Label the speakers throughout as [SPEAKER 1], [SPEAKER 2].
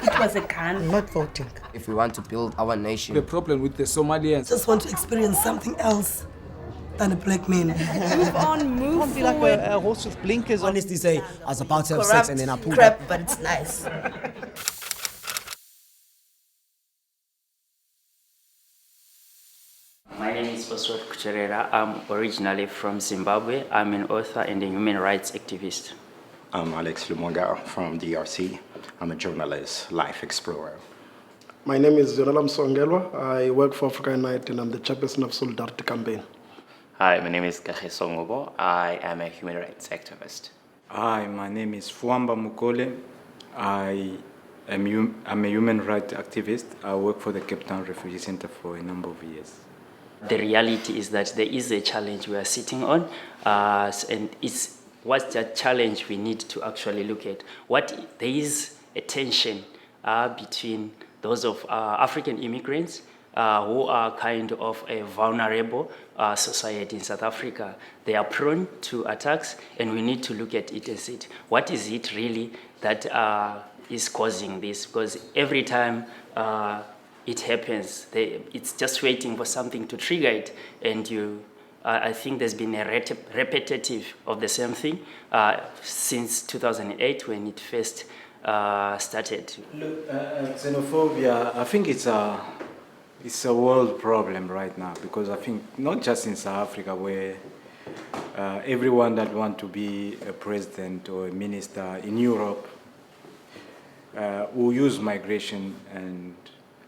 [SPEAKER 1] It was a gun.
[SPEAKER 2] I'm not voting.
[SPEAKER 3] If we want to build our nation.
[SPEAKER 4] The problem with the Somalians.
[SPEAKER 5] Just want to experience something else than a black man.
[SPEAKER 1] Move on, move
[SPEAKER 2] Can't be
[SPEAKER 1] forward.
[SPEAKER 2] like a horse with blinkers on.
[SPEAKER 6] Honestly say, I was about to have
[SPEAKER 5] Corrupt
[SPEAKER 6] sex and then I pulled
[SPEAKER 5] crap,
[SPEAKER 6] up.
[SPEAKER 5] but it's nice.
[SPEAKER 7] My name is Oswald Kucherera. I'm originally from Zimbabwe. I'm an author and a human rights activist.
[SPEAKER 8] I'm Alex Lumonga from DRC. I'm a journalist, life explorer.
[SPEAKER 9] My name is Zoralam Songelwa. I work for Africa Unite and I'm the chairperson of Solidarity Campaign.
[SPEAKER 10] Hi, my name is Kaheso Ngobo. I am a human rights activist.
[SPEAKER 11] Hi, my name is Fuamba Mukole. I'm a human rights activist. I work for the Cape Town Refugee Center for a number of years.
[SPEAKER 7] The reality is that there is a challenge we are sitting on, and what's that challenge we need to actually look at. There is a tension between those of African immigrants who are kind of a vulnerable society in South Africa. They are prone to attacks, and we need to look at it as it. What is it really that is causing this? Because every time it happens, it's just waiting for something to trigger it, and I think there's been a repetitive of the same thing since 2008 when it first started.
[SPEAKER 11] Look, xenophobia, I think it's a world problem right now, because I think not just in South Africa where everyone that wants to be a president or a minister in Europe will use migration and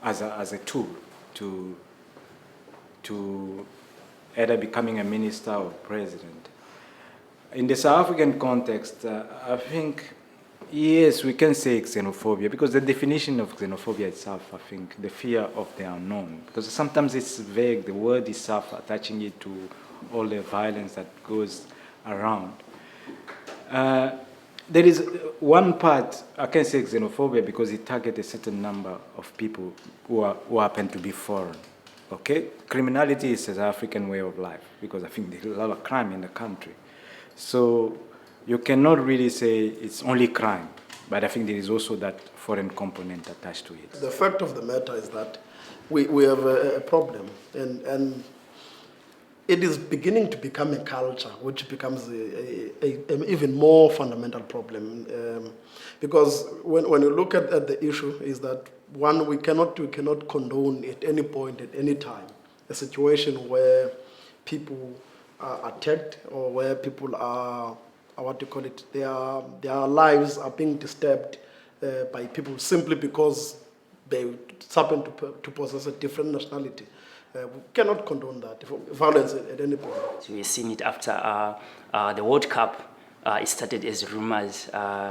[SPEAKER 11] as a tool to either becoming a minister or president. In the South African context, I think, yes, we can say xenophobia, because the definition of xenophobia itself, I think, the fear of the unknown, because sometimes it's vague, the word itself, attaching it to all the violence that goes around. There is one part, I can say xenophobia, because it targets a certain number of people who happen to be foreign. Okay? Criminality is an African way of life, because I think there's a lot of crime in the country. So you cannot really say it's only crime, but I think there is also that foreign component attached to it.
[SPEAKER 9] The fact of the matter is that we have a problem, and it is beginning to become a culture, which becomes an even more fundamental problem. Because when you look at the issue, is that one, we cannot condone at any point, at any time, a situation where people are attacked or where people are, what do you call it, their lives are being disturbed by people simply because they happen to possess a different nationality. We cannot condone that, violence at any point.
[SPEAKER 7] We've seen it after the World Cup. It started as rumors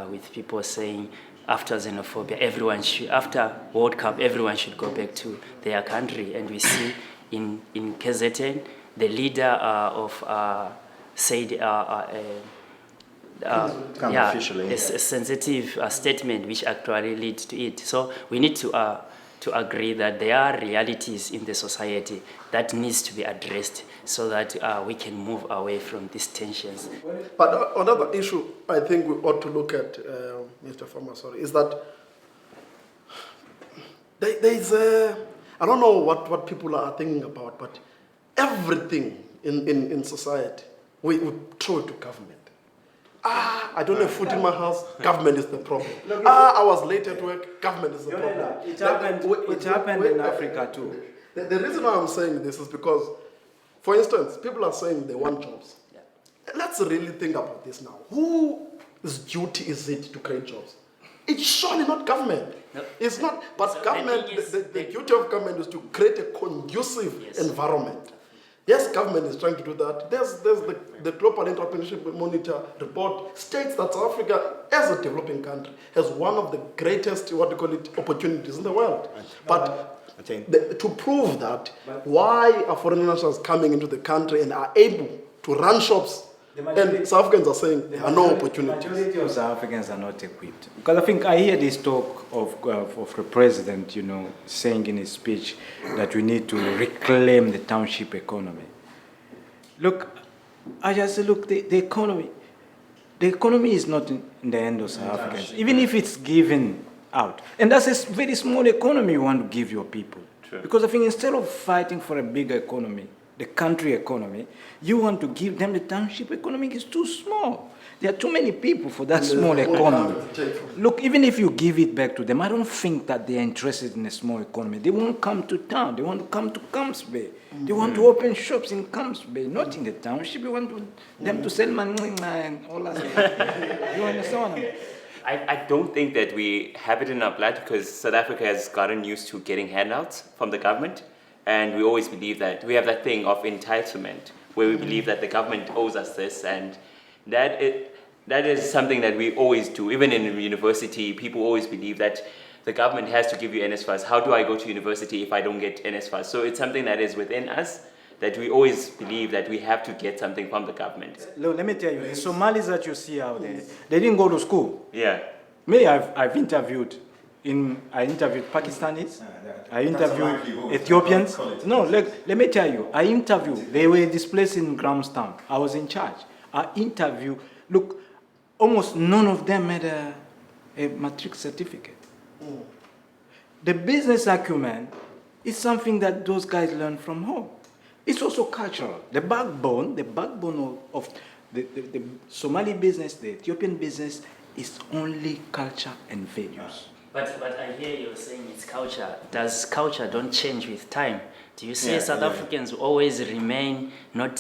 [SPEAKER 7] with people saying after xenophobia, after World Cup, everyone should go back to their country. And we see in KZN, the leader said a sensitive statement which actually leads to it. So we need to agree that there are realities in the society that needs to be addressed so that we can move away from these tensions.
[SPEAKER 9] But another issue I think we ought to look at, Mr. Farmer, is that there is I don't know what people are thinking about, but everything in society, we throw it to government. I don't have food in my house, government is the problem. I was late at work, government is the problem.
[SPEAKER 11] It happened in Africa too.
[SPEAKER 9] The reason why I'm saying this is because, for instance, people are saying they want jobs. Yeah. Let's really think about this now. Whose duty is it to create jobs? It's surely not government. No. It's not, but so government, the duty of government is to create a conducive environment. Yes, government is trying to do that. There's the Global Entrepreneurship Monitor report states that South Africa, as a developing country, has one of the greatest, opportunities in the world. But to prove that, why are foreign nationals coming into the country and are able to run shops? And South Africans are saying there are no opportunities.
[SPEAKER 11] The majority of South Africans are not equipped. Because I think I hear this talk of the president, saying in his speech that we need to reclaim the township economy. Look, I just say, look, the economy is not in the hand of South Africans. Even if it's given out. And that's a very small economy you want to give your people.
[SPEAKER 10] True.
[SPEAKER 11] Because I think instead of fighting for a bigger economy, the country economy, you want to give them the township economy is too small. There are too many people for that small economy. Look, even if you give it back to them, I don't think that they are interested in a small economy. They won't come to town. They want to come to Camps Bay. They want to open shops in Camps Bay, not in the township. You want them to sell mango and all that stuff. You understand what I mean?
[SPEAKER 10] I don't think that we have it in our blood because South Africa has gotten used to getting handouts from the government. And we always believe that we have that thing of entitlement where we believe that the government owes us this, and that is something that we always do. Even in university, people always believe that the government has to give you NSFAS. How do I go to university if I don't get NSFAS? So it's something that is within us that we always believe that we have to get something from the government.
[SPEAKER 11] Look, let me tell you, the Somalis that you see out there, they didn't go to school.
[SPEAKER 10] Yeah.
[SPEAKER 11] Me, I've interviewed Pakistanis, I interviewed Ethiopians. No, let me tell you, I interviewed, they were displaced in Grahamstown. I was in charge. I interviewed, look, almost none of them had a matric certificate. The business acumen is something that those guys learn from home. It's also cultural. The backbone of the Somali business, the Ethiopian business, is only culture and values.
[SPEAKER 7] But I hear you saying it's culture. Does culture don't change with time? Do you say South Africans always remain not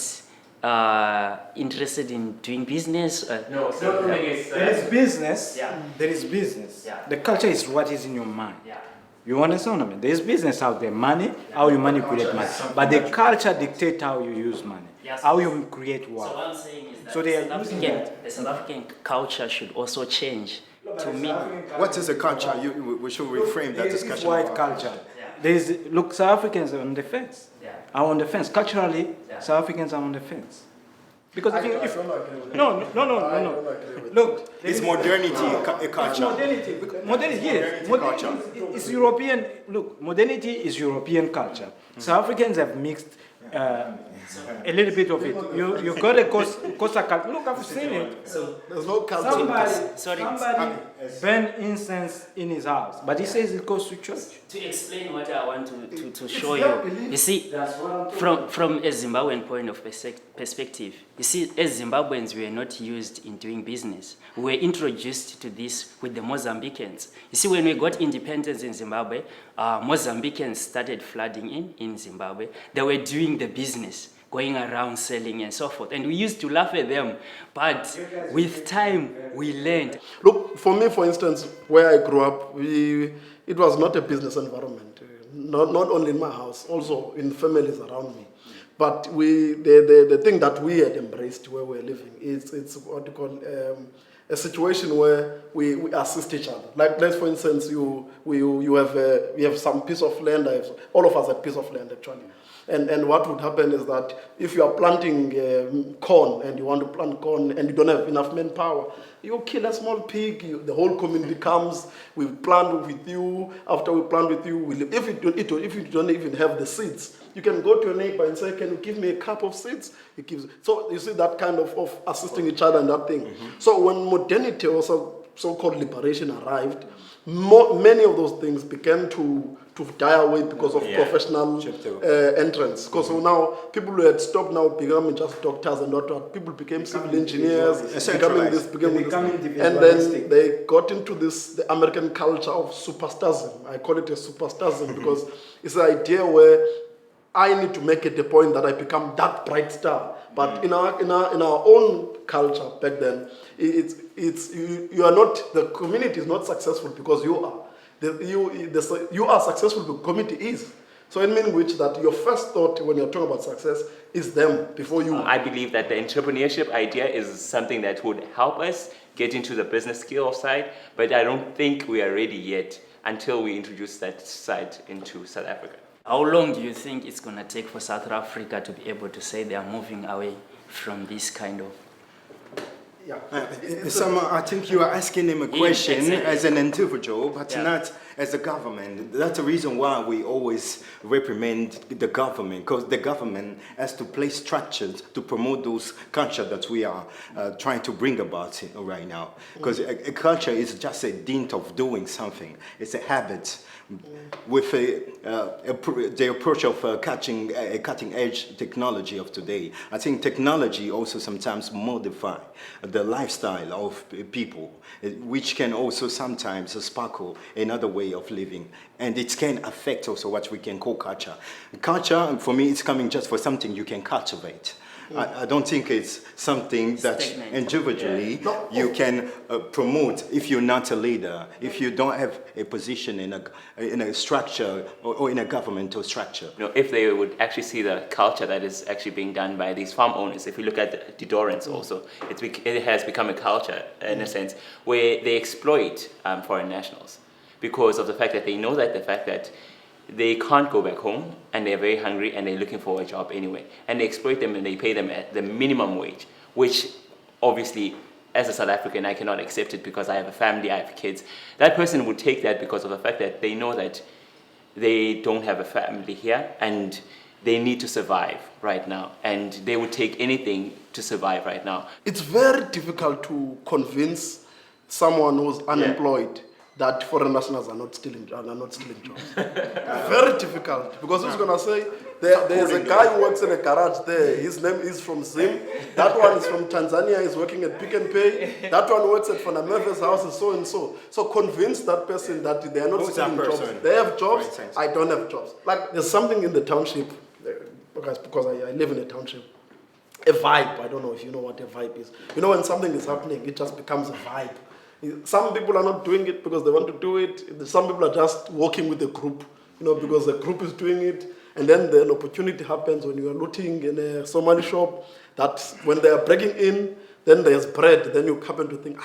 [SPEAKER 7] interested in doing business?
[SPEAKER 11] No. There is business.
[SPEAKER 7] Yeah.
[SPEAKER 11] There is business.
[SPEAKER 7] Yeah.
[SPEAKER 11] The culture is what is in your mind.
[SPEAKER 7] Yeah.
[SPEAKER 11] You understand what I mean? There is business out there, money, how you manipulate money. But the culture dictates how you use money,
[SPEAKER 7] Yes.
[SPEAKER 11] how you create
[SPEAKER 7] So
[SPEAKER 11] wealth.
[SPEAKER 7] what I'm saying is that
[SPEAKER 11] So they are using
[SPEAKER 7] the South African culture should also change to meet.
[SPEAKER 8] What is a culture? We should reframe that
[SPEAKER 11] There is
[SPEAKER 8] discussion.
[SPEAKER 11] white culture. Look, South Africans are on the fence.
[SPEAKER 7] Yeah.
[SPEAKER 11] Are on the fence. Culturally,
[SPEAKER 7] Yeah.
[SPEAKER 11] South Africans are on the fence. Because
[SPEAKER 9] I
[SPEAKER 11] if you,
[SPEAKER 9] don't
[SPEAKER 11] if,
[SPEAKER 9] agree with that.
[SPEAKER 11] no.
[SPEAKER 9] I don't agree with
[SPEAKER 11] Look,
[SPEAKER 8] Is modernity a culture?
[SPEAKER 11] Modernity, yes. Modernity is European. Look, modernity is European culture. South Africans have mixed a little bit of it. You got a Costa culture. Look, I've seen it.
[SPEAKER 9] There's no culture.
[SPEAKER 11] Somebody burn incense in his house, but he says it goes to church.
[SPEAKER 7] To explain what I want to show you, you see, from a Zimbabwean point of perspective, you see, as Zimbabweans, we were not used in doing business. We were introduced to this with the Mozambicans. You see, when we got independence in Zimbabwe, Mozambicans started flooding in Zimbabwe. They were doing the business, going around selling and so forth. And we used to laugh at them. But with time, we learned.
[SPEAKER 9] Look, for me, for instance, where I grew up, it was not a business environment. Not only in my house, also in families around me. But the thing that we had embraced where we're living, it's what you call a situation where we assist each other. Like, let's for instance, you have some piece of land. All of us have a piece of land actually. And what would happen is that if you are planting corn and you want to plant corn and you don't have enough manpower, you kill a small pig, the whole community comes, we plant with you. After we plant with you, we live. If you don't even have the seeds, you can go to a neighbor and say, can you give me a cup of seeds? He gives. So you see that kind of assisting each other and that thing. Mm-hmm. So when modernity or so-called liberation arrived, many of those things began to die away because of professional entrance. Because now people who had stopped now becoming just doctors and not people became civil engineers, becoming and then they got into the American culture of superstarism. I call it a superstarism because it's the idea where I need to make it the point that I become that bright star. But in our own culture back then, you are not, the community is not successful because you are. You are successful because the community is. So it means which that your first thought when you're talking about success is them before you.
[SPEAKER 10] I believe that the entrepreneurship idea is something that would help us get into the business skill side, but I don't think we are ready yet until we introduce that side into South Africa.
[SPEAKER 7] How long do you think it's going to take for South Africa to be able to say they are moving away from this kind of...
[SPEAKER 8] I think you are asking him a question as an individual, but not as a government, that's the reason why we always reprimand the government, because the government has to place structures to promote those culture that we are trying to bring about right now. Because a culture is just a dint of doing something. It's a habit. With the approach of cutting edge technology of today, I think technology also sometimes modify the lifestyle of people, which can also sometimes sparkle another way of living, and it can affect also what we can call culture. Culture, for me, it's coming just for something you can cultivate. I don't think it's something that individually you can promote if you're not a leader, if you don't have a position in a structure or in a governmental structure.
[SPEAKER 10] If they would actually see the culture that is actually being done by these farm owners, if you look at the Dorrance also, it has become a culture in a sense where they exploit foreign nationals because of the fact that they know that they can't go back home and they're very hungry and they're looking for a job anyway. And they exploit them and they pay them at the minimum wage, which obviously, as a South African, I cannot accept it because I have a family, I have kids. That person would take that because of the fact that they know that they don't have a family here and they need to survive right now. And they would take anything to survive right now.
[SPEAKER 9] It's very difficult to convince someone who's unemployed that foreign nationals are not stealing jobs. Very difficult, because who's going to say, there's a guy who works in a garage there, his name is from Zim, that one is from Tanzania, he's working at Pick and Pay, that one works at Fonameve's house and so and so. So convince that person that they are not stealing jobs. They have jobs, I don't have jobs. Like there's something in the township, because I live in a township, a vibe, I don't know if you know what a vibe is. You know when something is happening, it just becomes a vibe. Some people are not doing it because they want to do it. Some people are just working with the group, because the group is doing it. And then an opportunity happens when you are looting in a Somali shop, that when they are breaking in, then there's bread. Then you happen to think,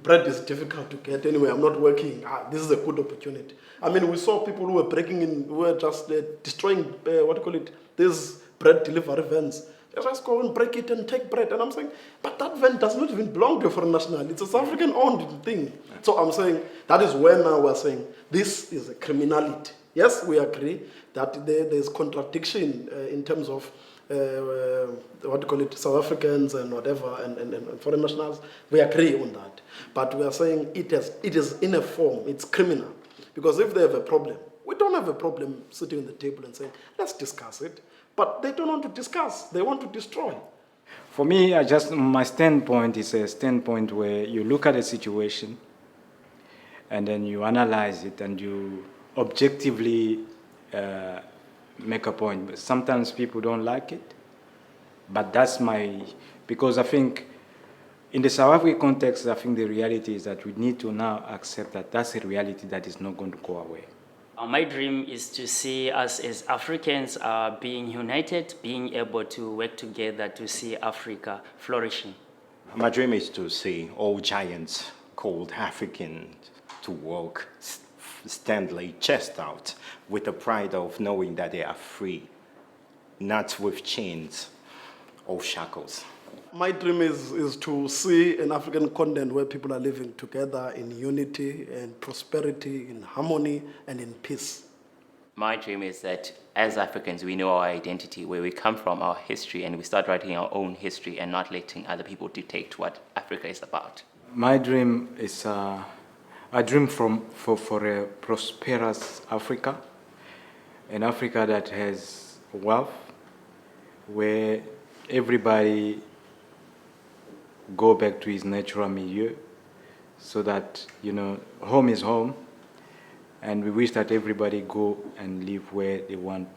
[SPEAKER 9] bread is difficult to get anyway, I'm not working. This is a good opportunity. I mean, we saw people who were breaking in, who were just destroying, these bread delivery vans. They just go and break it and take bread. And I'm saying, but that van does not even belong to a foreign national. It's a South African-owned thing. So I'm saying, that is where now we're saying, this is a criminality. Yes, we agree that there's contradiction in terms of, South Africans and whatever, and foreign nationals. We agree on that. But we are saying it is in a form, it's criminal. Because if they have a problem, we don't have a problem sitting on the table and saying, let's discuss it. But they don't want to discuss, they want to destroy.
[SPEAKER 11] For me, my standpoint is a standpoint where you look at a situation and then you analyze it and you objectively make a point. But sometimes people don't like it, but because I think in the South African context, I think the reality is that we need to now accept that that's a reality that is not going to go away.
[SPEAKER 7] My dream is to see us as Africans being united, being able to work together to see Africa flourishing.
[SPEAKER 8] My dream is to see all giants called Africans to walk, stand like chest out with the pride of knowing that they are free, not with chains or shackles.
[SPEAKER 9] My dream is to see an African continent where people are living together in unity and prosperity, in harmony and in peace.
[SPEAKER 10] My dream is that as Africans, we know our identity, where we come from, our history, and we start writing our own history and not letting other people dictate what Africa is about.
[SPEAKER 11] My dream is a dream for a prosperous Africa, an Africa that has wealth, where everybody go back to his natural milieu, so that, home is home, and we wish that everybody go and live where they want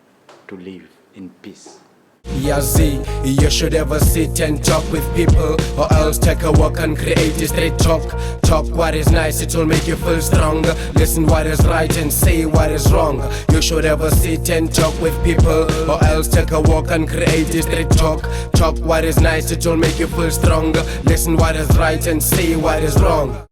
[SPEAKER 11] to live in peace.
[SPEAKER 2] Yazi, you should ever sit and talk with people, or else take a walk and create a straight talk. Talk what is nice, it will make you feel stronger. Listen what is right and say what is wrong. You should ever sit and talk with people, or else take a walk and create a straight talk. Talk what is nice, it will make you feel stronger. Listen what is right and say what is wrong.